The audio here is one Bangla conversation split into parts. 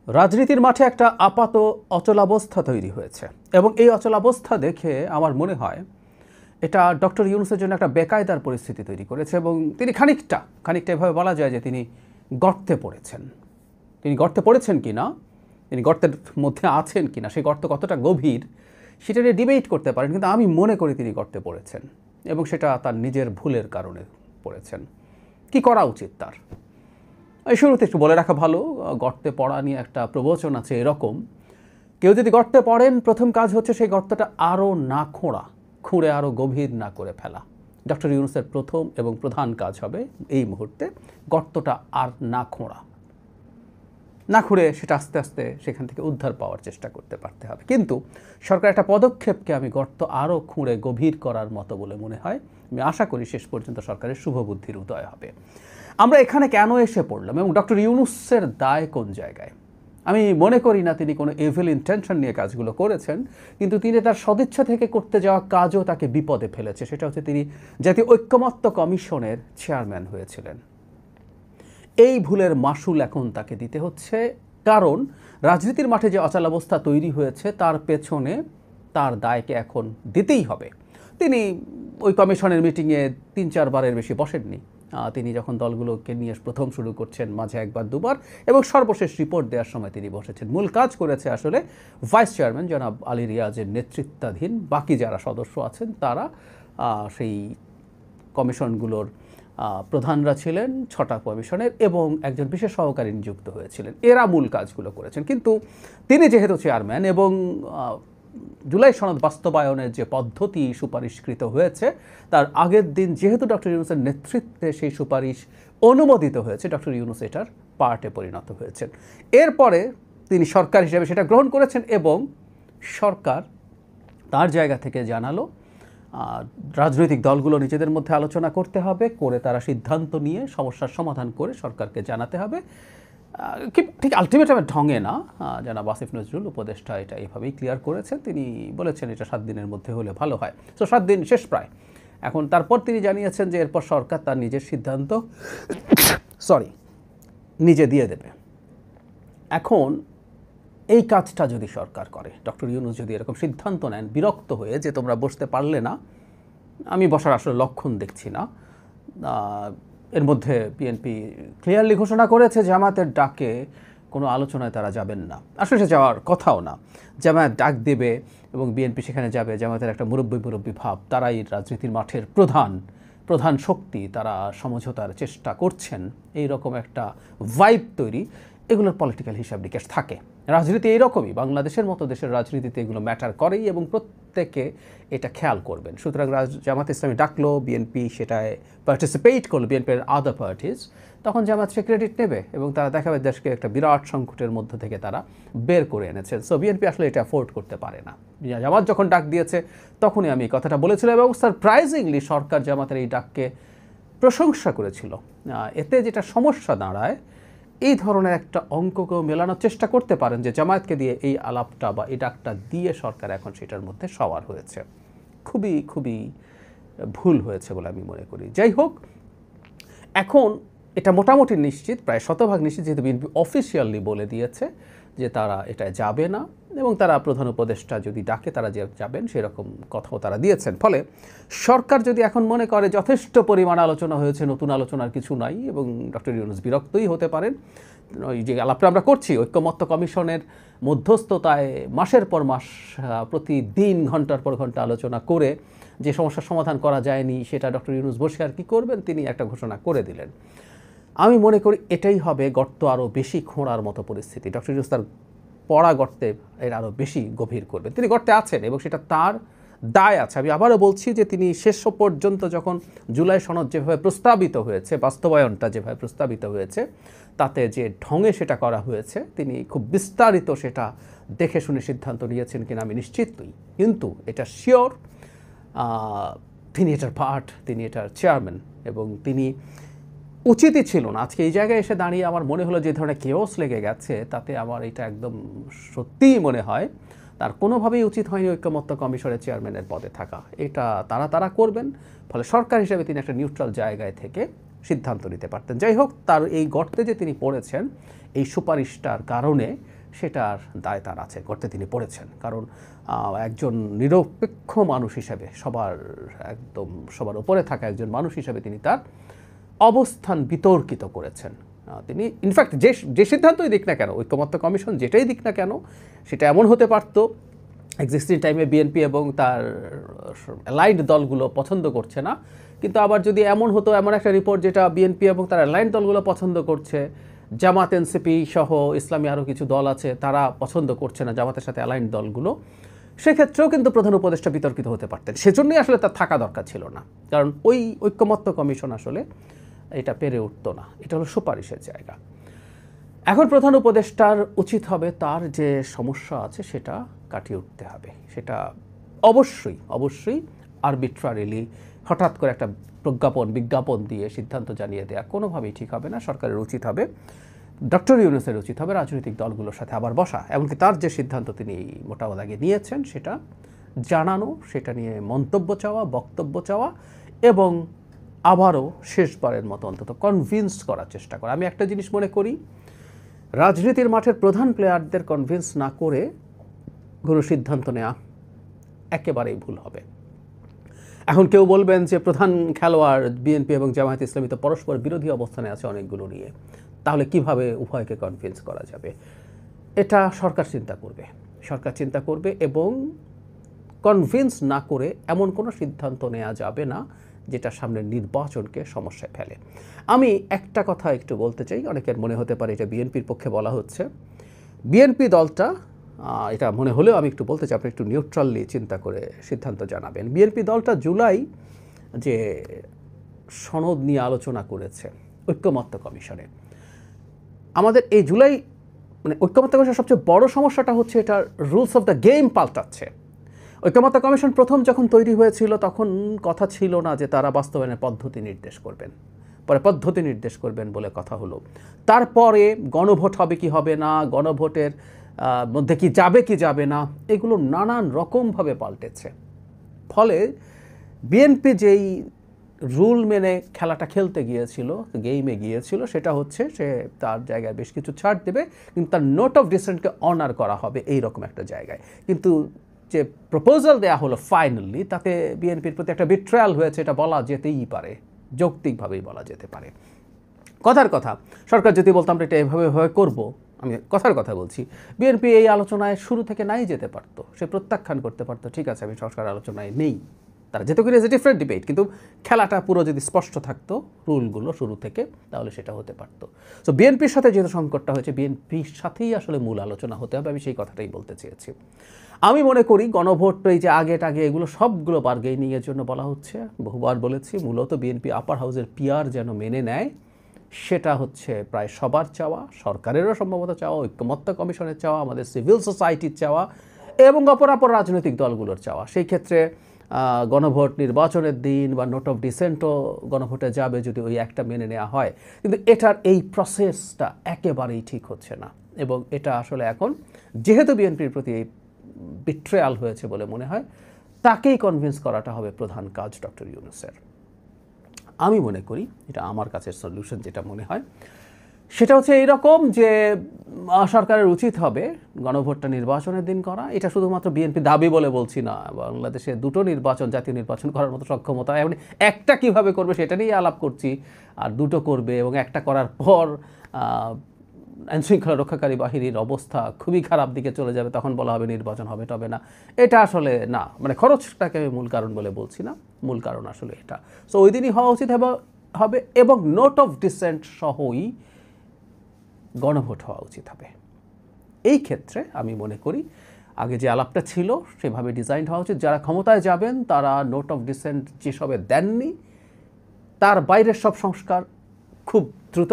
রাজনীতির মাঠে একটা আপাত অচলাবস্থা তৈরি হয়েছে এবং এই অচলাবস্থা দেখে আমার মনে হয় এটা ডক্টর ইউনূসের জন্য একটা বেকায়দার পরিস্থিতি তৈরি করেছে এবং তিনি খানিকটা এভাবে বলা যায় যে তিনি গর্তে পড়েছেন। তিনি গর্তে পড়েছেন কি না, তিনি গর্তের মধ্যে আছেন কি না, সেই গর্ত কতটা গভীর সেটা নিয়ে ডিবেট করতে পারেন, কিন্তু আমি মনে করি তিনি গর্তে পড়েছেন এবং সেটা তার নিজের ভুলের কারণে পড়েছেন। কি করা উচিত তার? এই শুরুতে একটু বলে রাখা ভালো, গর্তে পড়া নিয়ে একটা প্রবচন আছে এরকম, কেউ যদি গর্তে পড়েন প্রথম কাজ হচ্ছে সেই গর্তটা আরও না খুঁড়ে আরও গভীর না করে ফেলা। ডক্টর ইউনূসের প্রথম এবং প্রধান কাজ হবে এই মুহূর্তে গর্তটা আর না খুঁড়ে সেটা আস্তে আস্তে সেখান থেকে উদ্ধার পাওয়ার চেষ্টা করতে পারতে হবে। কিন্তু সরকার একটা পদক্ষেপকে আমি গর্ত আরও খুঁড়ে গভীর করার মতো বলে মনে হয়। আমি আশা করি শেষ পর্যন্ত সরকারের শুভবুদ্ধির উদয় হবে। আমরা এখানে কেন এসে পড়লাম এবং ডক্টর ইউনূসের দায় কোন জায়গায়? আমি মনে করি না তিনি কোনো এভিল ইন্টেনশন নিয়ে কাজগুলো করেছেন, কিন্তু তিনি তার সদিচ্ছা থেকে করতে যাওয়া কাজও তাকে বিপদে ফেলেছে। সেটা হচ্ছে তিনি জাতীয় ঐকমত্য কমিশনের চেয়ারম্যান হয়েছিলেন। এই ভুলের মাসুল এখন তাকে দিতে হচ্ছে, কারণ রাজনীতির মাঠে যে অচলাবস্থা তৈরি হয়েছে তার পেছনে তার দায়কে এখন দিতেই হবে। তিনি ওই কমিশনের মিটিংয়ে ৩-৪ বারের বেশি বসেননি। তিনি যখন দলগুলোকে নিয়ে প্রথম শুরু করছেন মাঝে একবার দুবার এবং সর্বশেষ রিপোর্ট দেওয়ার সময় তিনি বসেছেন। মূল কাজ করেছে আসলে ভাইস চেয়ারম্যান জনাব আলী রিয়াজের নেতৃত্বাধীন বাকি যারা সদস্য আছেন তারা। সেই কমিশনগুলোর প্রধানরা ছিলেন ৬টা কমিশনের এবং একজন বিশেষ সহকারী নিযুক্ত হয়েছিলেন। এরা মূল কাজগুলো করেছেন। কিন্তু তিনি যেহেতু চেয়ারম্যান এবং জুলাই সনদ বাস্তবায়নের যে পদ্ধতি সুপারিশকৃত হয়েছে তার আগের দিন যেহেতু ডক্টর ইউনূসের নেতৃত্বে সেই সুপারিশ অনুমোদিত হয়েছে, ডক্টর ইউনূস এটার পার্টে পরিণত হয়েছেন। এরপরে তিনি সরকার হিসেবে সেটা গ্রহণ করেছেন এবং সরকার তার জায়গা থেকে জানালো রাজনৈতিক দলগুলো নিজেদের মধ্যে আলোচনা করতে হবে, করে তারা সিদ্ধান্ত নিয়ে সমস্যার সমাধান করে সরকারকে জানাতে হবে। ঠিক আলটিমেটামের ঢঙে না, জনাব আসিফ নজরুল উপদেষ্টা এটা এভাবেই ক্লিয়ার করেছেন। তিনি বলেছেন এটা 7 দিনের মধ্যে হলে ভালো হয়। তো 7 দিন শেষ প্রায়। এখন তারপর তিনি জানিয়েছেন যে এরপর সরকার তার নিজের সিদ্ধান্ত নিজে দিয়ে দেবে। এখন এই কাজটা যদি সরকার করে, ডক্টর ইউনূস যদি এরকম সিদ্ধান্ত নেন বিরক্ত হয়ে যে তোমরা বসতে পারলে না, আমি বসার আসলে লক্ষণ দেখছি না। এর মধ্যে বিএনপি ক্লিয়ারলি ঘোষণা করেছে জামায়াতের ডাকে কোনো আলোচনায় তারা যাবেন না। আসলে সে যাওয়ার কথাও না। জামায়াত ডাক দেবে এবং বিএনপি সেখানে যাবে। জামায়াতের একটা মুরব্বী ভাব, তারাই রাজনীতির মাঠের প্রধান শক্তি, তারা সমঝোতার চেষ্টা করছেন, এই রকম একটা ভাইব তৈরি। এগুলোর পলিটিক্যাল হিসাব নিকাশ থাকে। রাজনীতি এইরকমই, বাংলাদেশের মতো দেশের রাজনীতিতে এগুলো ম্যাটার করেই এবং প্রত্যেকে এটা খেয়াল করবেন। সুতরাং জামাত ইসলামী ডাকলো, বিএনপি সেটায় পার্টিসিপেট করলো, বিএনপির আদার পার্টিজ, তখন জামাত সে ক্রেডিট নেবে এবং তারা দেখাবে দেশকে একটা বিরাট সংকটের মধ্য থেকে তারা বের করে এনেছেন। সো বিএনপি আসলে এটা অ্যাফোর্ড করতে পারে না। জামাত যখন ডাক দিয়েছে তখনই আমি এই কথাটা বলেছিলাম এবং সারপ্রাইজিংলি সরকার জামাতের এই ডাককে প্রশংসা করেছিল। এতে যেটা সমস্যা দাঁড়ায়, এই ধরনের একটা অঙ্ককেও মেলানোর চেষ্টা করতে পারেন যে জামায়াতকে দিয়ে এই আলাপটা বা এই ডাকটা দিয়ে সরকার এখন সেটার মধ্যে সওয়ার হয়েছে। খুবই ভুল হয়েছে বলে আমি মনে করি। যাই হোক, এখন এটা মোটামুটি নিশ্চিত, প্রায় 100% নিশ্চিত, যেহেতু বিএনপি অফিসিয়ালি বলে দিয়েছে যে তারা এটা যাবে না এবং তারা প্রধান উপদেষ্টা যদি ডাকে তারা যে যাবেন সেরকম কথাও তারা দিয়েছেন। ফলে সরকার যদি এখন মনে করে যথেষ্ট পরিমাণ আলোচনা হয়েছে, নতুন আলোচনার কিছু নাই, এবং ডক্টর ইউনূস বিরক্তই হতে পারেন। ওই যে আলাপটা আমরা করছি ঐকমত্য কমিশনের মধ্যস্থতায় মাসের পর মাস প্রতিদিন ঘন্টার পর ঘন্টা আলোচনা করে যে সমস্যার সমাধান করা যায়নি সেটা ডক্টর ইউনূস বসে আর কি করবেন, তিনি একটা ঘোষণা করে দিলেন। আমি মনে করি এটাই হবে গর্ত আরও বেশি খোঁড়ার মতো পরিস্থিতি। ডক্টর ইউনূস তার পড়া গর্তে এর আরও বেশি গভীর করবেন। তিনি গর্তে আছেন এবং সেটা তার দায় আছে। আমি আবারও বলছি যে তিনি শেষ পর্যন্ত যখন জুলাই সনদ যেভাবে প্রস্তাবিত হয়েছে, বাস্তবায়নটা যেভাবে প্রস্তাবিত হয়েছে, তাতে যে ঢঙে সেটা করা হয়েছে, তিনি খুব বিস্তারিত সেটা দেখে শুনে সিদ্ধান্ত নিয়েছেন কিনা আমি নিশ্চিত নই, কিন্তু এটা শিওর তিনি এটার পার্ট, তিনি এটার চেয়ারম্যান এবং তিনি উচিতই ছিল না। আজকে এই জায়গায় এসে দাঁড়িয়ে আমার মনে হলো যে ধরনের কেওস লেগে গেছে, তাতে আমার এটা একদম সত্যিই মনে হয় তার কোনোভাবেই উচিত হয়নি ঐকমত্য কমিশনের চেয়ারম্যানের পদে থাকা। এটা তারা করবেন, ফলে সরকার হিসেবে তিনি একটা নিউট্রাল জায়গায় থেকে সিদ্ধান্ত নিতে পারতেন। যাই হোক, তার এই গর্তে যে তিনি পড়েছেন এই সুপারিশটার কারণে সেটার দায় তার আছে, করতে তিনি পড়েছেন। কারণ একজন নিরপেক্ষ মানুষ হিসেবে, সবার উপরে থাকা একজন মানুষ হিসেবে তিনি তার অবস্থান বিতর্কিত করেছেন। তিনি ইনফ্যাক্ট যে সিদ্ধান্তই দিক না কেন, ঐকমত্য কমিশন যেটাই দিক না কেন, সেটা এমন হতে পারত এক্সিস্টিং টাইমে বিএনপি এবং তার অ্যালাইন্ড দলগুলো পছন্দ করছে না, কিন্তু আবার যদি এমন হতো, এমন একটা রিপোর্ট যেটা বিএনপি এবং তার অ্যালাইন্ড দলগুলো পছন্দ করছে, জামাত এনসিপি সহ ইসলামী আরও কিছু দল আছে তারা পছন্দ করছে না জামাতের সাথে অ্যালাইন্ড দলগুলো, সেক্ষেত্রেও কিন্তু প্রধান উপদেষ্টা বিতর্কিত হতে পারতেন। সেজন্যই আসলে তার থাকা দরকার ছিল না, কারণ ওই ঐকমত্য কমিশন আসলে এটা পেরে উঠতো না। এটা হলো সুপারিশের জায়গা। এখন প্রধান উপদেষ্টার উচিত হবে তার যে সমস্যা আছে সেটা কাটিয়ে উঠতে হবে। সেটা অবশ্যই আরবিট্রারিলি হঠাৎ করে একটা বিজ্ঞাপন দিয়ে সিদ্ধান্ত জানিয়ে দেওয়া কোনোভাবেই ঠিক হবে না। সরকারের উচিত হবে, ডক্টর ইউনূসের উচিত হবে রাজনৈতিক দলগুলোর সাথে আবার বসা, এমনকি তার যে সিদ্ধান্ত তিনি মোটা দাগে নিয়েছেন সেটা জানানো, সেটা নিয়ে মন্তব্য চাওয়া, বক্তব্য চাওয়া এবং আবারও শেষবারের মতো অন্তত কনভিন্স করার চেষ্টা করা। আমি একটা জিনিস মনে করি, রাজনীতির মাঠের প্রধান প্লেয়ারদের কনভিন্স না করে কোনো সিদ্ধান্ত নেওয়া একেবারেই ভুল হবে। এখন কেউ বলবেন যে প্রধান খেলোয়াড় বিএনপি এবং জামায়াত ইসলামী তো পরস্পর বিরোধী অবস্থানে আছে অনেকগুলো নিয়ে, তাহলে কিভাবে উভয়কে কনভিন্স করা যাবে? এটা সরকার চিন্তা করবে এবং কনভিন্স না করে এমন কোনো সিদ্ধান্ত নেওয়া যাবে না যেটা সামনের নির্বাচনকে সমস্যায় ফেলে। আমি একটা কথা একটু বলতে চাই, অনেকের মনে হতে পারে এটা বিএনপির পক্ষে বলা হচ্ছে। বিএনপি দলটা, এটা মনে হলেও আমি একটু বলতে চাই, আপনি একটু নিউট্রালি চিন্তা করে সিদ্ধান্ত জানাবেন। বিএনপি দলটা জুলাই যে সনদ নিয়ে আলোচনা করেছে ঐকমত্য কমিশনে, আমাদের এই জুলাই ঐকমত্য কমিশনের সবচেয়ে বড় সমস্যাটা হচ্ছে এটার রুলস অফ দ্য গেম পাল্টাচ্ছে। ঐকমত্য কমিশন প্রথম যখন তৈরি হয়েছিল তখন কথা ছিল না যে তারা বাস্তবায়নের পদ্ধতি নির্দেশ করবেন, পরে পদ্ধতি নির্দেশ করবেন বলে কথা হলো। তারপরে গণভোট হবে কি হবে না, গণভোটের মধ্যে কি যাবে না, এগুলো নানান রকমভাবে পাল্টেছে। ফলে বিএনপি যেই রুল মেনে খেলাটা খেলতে গিয়েছিল, গেমে গিয়েছিল, সেটা হচ্ছে সে তার জায়গায় বেশ কিছু ছাড় দেবে, কিন্তু তার নোট অফ ডিসেন্টকে অনার করা হবে এই রকম একটা জায়গায়। কিন্তু যে প্রপোজাল দেয়া হলো ফাইনালি, তাতে বিএনপির প্রতি একটা বিট্রায়াল হয়েছে, এটা বলা যেতেই পারে, যৌক্তিকভাবেই বলা যেতে পারে। কথার কথা, সরকার যদি বলতো আমরা এটা এভাবে করবো, আমি কথার কথা বলছি, বিএনপি এই আলোচনায় শুরু থেকে নাই যেতে পারতো, সে প্রত্যাখ্যান করতে পারতো, ঠিক আছে আমি সরকার আলোচনায় নেই, তারা যেতে করে ডিফারেন্ট ডিবেট, কিন্তু খেলাটা পুরো যদি স্পষ্ট থাকতো রুলগুলো শুরু থেকে, তাহলে সেটা হতে পারতো। সো বিএনপির সাথে যেহেতু সংকটটা হয়েছে, বিএনপির সাথেই আসলে মূল আলোচনা হতে হবে, আমি সেই কথাটাই বলতে চেয়েছি। আমি মনে করি গণভোট এই যে আগে এগুলো সবগুলো বার্গেনিংয়ের জন্য বলা হচ্ছে, বহুবার বলেছি, মূলত বিএনপি আপার হাউসের পিআর যেন মেনে নেয়, সেটা হচ্ছে প্রায় সবার চাওয়া, সরকারেরও সম্ভবত চাওয়া, ঐকমত্য কমিশনের চাওয়া, আমাদের সিভিল সোসাইটির চাওয়া এবং অপরাপর রাজনৈতিক দলগুলোর চাওয়া। সেই ক্ষেত্রে গণভোট নির্বাচনের দিন বা নোট অফ ডিসেন্টও গণভোটে যাবে যদি ওই একটা মেনে নেওয়া হয়, কিন্তু এটার এই প্রসেসটা একেবারেই ঠিক হচ্ছে না। এবং এটা আসলে এখন যেহেতু বিএনপির প্রতি বিট্রেয়াল হয়েছে বলে মনে হয়, তাকেই কনভিন্স করাটা হবে প্রধান কাজ ডক্টর ইউনূসের। আমি মনে করি এটা আমার কাছে সলিউশন যেটা মনে হয় সেটা হচ্ছে এইরকম যে সরকারের উচিত হবে গণভোটটা নির্বাচনের দিন করা। এটা শুধুমাত্র বিএনপি দাবি বলে বলছি না, বাংলাদেশে দুটো নির্বাচন, জাতীয় নির্বাচন করার মতো সক্ষমতা, এমন একটা কিভাবে করবে সেটা নিয়ে আলাপ করছি, আর দুটো করবে এবং একটা করার পর আইনশৃঙ্খলা রক্ষাকারী বাহিনীর অবস্থা খুবই খারাপ দিকে চলে যাবে, তখন বলা হবে নির্বাচন হবে টবে না। এটা আসলে না, খরচটাকে আমি মূল কারণ বলে বলছি না, মূল কারণ আসলে এটা। সো ওই দিনই হওয়া উচিত হবে এবং নোট অফ ডিসেন্ট সহই গণভোট হওয়া উচিত হবে। এই ক্ষেত্রে আমি মনে করি আগে যে আলাপটা ছিল সেভাবে ডিজাইন হওয়া উচিত। যারা ক্ষমতায় যাবেন তারা নোট অফ ডিসেন্ট যেসবে দেননি তার বাইরের সব সংস্কার খুব দ্রুত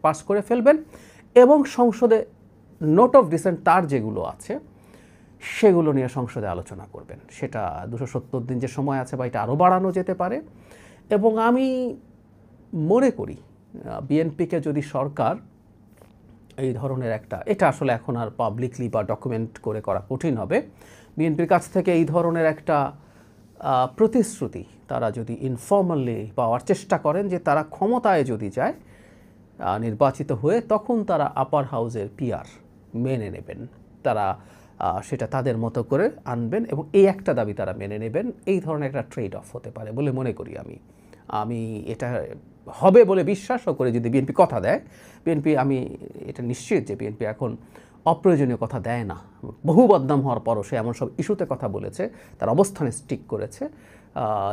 পাস করে ফেলবেন এবং সংসদে নোট অফ ডিসেন্ট তার যেগুলো আছে সেগুলো নিয়ে সংসদে আলোচনা করবেন। সেটা 270 দিন যে সময় আছে বা এটা আরও বাড়ানো যেতে পারে। এবং আমি মনে করি বিএনপিকে যদি সরকার এই ধরনের এটা আসলে এখন আর পাবলিকলি বা ডকুমেন্ট করে করা কঠিন হবে, বিএনপির কাছ থেকে এই ধরনের একটা প্রতিশ্রুতি তারা যদি ইনফর্মালি পাওয়ার চেষ্টা করেন যে তারা ক্ষমতায় যদি যায় নির্বাচিত হয়ে, তখন তারা আপার হাউসের পিআর মেনে নেবেন, তারা সেটা তাদের মতো করে আনবেন এবং এই একটা দাবি তারা মেনে নেবেন। এই ধরনের একটা ট্রেড অফ হতে পারে বলে মনে করি আমি এটা হবে বলে বিশ্বাসও করে যদি বিএনপি কথা দেয়। বিএনপি, আমি এটা নিশ্চিত যে বিএনপি এখন অপ্রয়োজনীয় কথা দেয় না। বহু বদনাম হওয়ার পরও সে এমন সব ইস্যুতে কথা বলেছে, তার অবস্থানে স্টিক করেছে,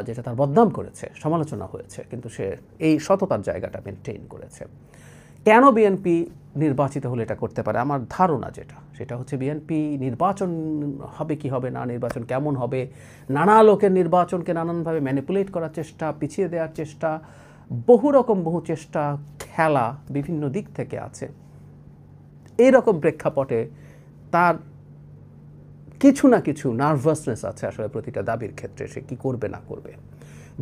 যেটা তার বদনাম করেছে, সমালোচনা হয়েছে, কিন্তু সে এই সততার জায়গাটা মেনটেন করেছে। কেন বিএনপি নির্বাচিত হলে এটা করতে পারে? আমার ধারণা সেটা হচ্ছে বিএনপি নির্বাচন হবে কি হবে না, নির্বাচন কেমন হবে, নানা লোকের নির্বাচনকে নানানভাবে ম্যানিপুলেট করার চেষ্টা, পিছিয়ে দেওয়ার চেষ্টা, বহু চেষ্টা, খেলা বিভিন্ন দিক থেকে আছে। এইরকম প্রেক্ষাপটে তার কিছু না কিছু নার্ভাসনেস আছে আসলে প্রতিটা দাবির ক্ষেত্রে, সে কী করবে না করবে।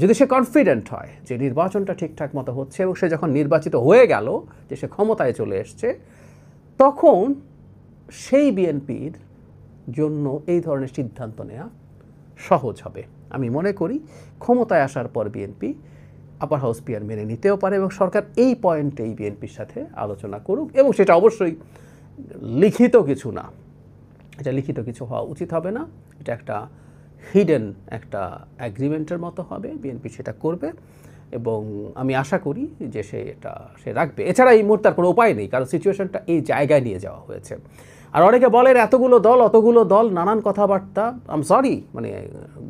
যদি সে কনফিডেন্ট হয় যে নির্বাচনটা ঠিকঠাক মতো হচ্ছে এবং সে যখন নির্বাচিত হয়ে গেল, যে সে ক্ষমতায় চলে এসছে, তখন সেই বিএনপির জন্য এই ধরনের সিদ্ধান্ত নেওয়া সহজ হবে। আমি মনে করি ক্ষমতায় আসার পর বিএনপি আপার হাউস পিয়ার মেনে নিতেও পারে এবং সরকার এই পয়েন্টেই বিএনপির সাথে আলোচনা করুক, এবং সেটা অবশ্যই লিখিত কিছু না, এটা লিখিত কিছু হওয়া উচিত হবে না, এটা একটা হিডেন একটা অ্যাগ্রিমেন্টের মতো হবে। বিএনপি সেটা করবে এবং আমি আশা করি যে সে রাখবে। এছাড়া এই মুহূর্তে আর কোনো উপায় নেই, কারণ সিচুয়েশনটা এই জায়গায় নিয়ে যাওয়া হয়েছে। আর অনেকে বলেন অতগুলো দল নানান কথাবার্তা। আম সরি, মানে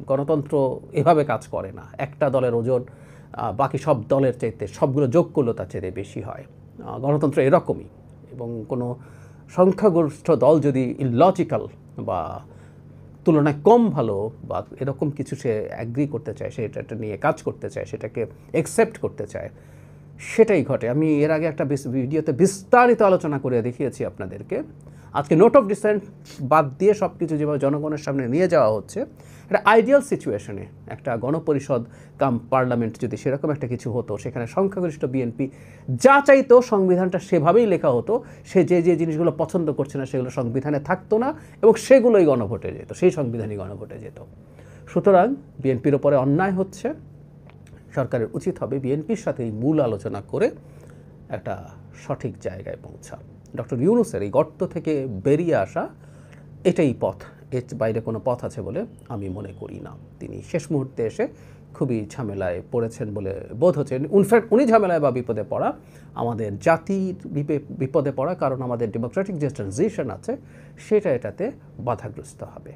গণতন্ত্র এভাবে কাজ করে না। একটা দলের ওজন বাকি সব দলের চাইতে, সবগুলো যোগ করলেও তার চেয়ে বেশি হয়। গণতন্ত্র এরকমই, এবং কোনো সংখ্যাগরিষ্ঠ দল যদি ইললজিক্যাল বা তুলনায় কম ভালো বা এরকম কিছু সে অ্যাগ্রি করতে চায়, সেটা নিয়ে কাজ করতে চায়, সেটাকে অ্যাকসেপ্ট করতে চায়, সেটাই ঘটে। আমি এর আগে একটা ভিডিওতে বিস্তারিত আলোচনা করে দেখিয়েছি আপনাদেরকে। আজকে নোট অফ ডিসেন্ট বাদ দিয়ে সব কিছু যেভাবে জনগণের সামনে নিয়ে যাওয়া হচ্ছে, একটা আইডিয়াল সিচুয়েশনে একটা গণপরিষদ কাম পার্লামেন্ট যদি সেরকম একটা কিছু হতো, সেখানে সংখ্যাগরিষ্ঠ বিএনপি যা চাইতো সংবিধানটা সেভাবেই লেখা হতো, সে যে জিনিসগুলো পছন্দ করছে না সেগুলো সংবিধানে থাকতো না এবং সেগুলোই গণভোটে যেত, সেই সংবিধানই গণভোটে যেত। সুতরাং বিএনপির ওপরে অন্যায় হচ্ছে, সরকারের উচিত হবে বিএনপির সাথে এই মূল আলোচনা করে একটা সঠিক জায়গায় পৌঁছা। ডক্টর ইউনূসের এই গর্ত থেকে বেরিয়ে আসা এটাই পথ, এর বাইরে কোনো পথ আছে বলে আমি মনে করি না। তিনি শেষ মুহূর্তে এসে খুবই ঝামেলায় পড়েছেন বলে বোধ হচ্ছে। ইনফ্যাক্ট উনি ঝামেলায় বা বিপদে পড়া, আমাদের জাতির বিপদে পড়া, কারণ আমাদের ডেমোক্রেটিক যে ট্রানজিশন আছে সেটা এটাতে বাধাগ্রস্ত হবে।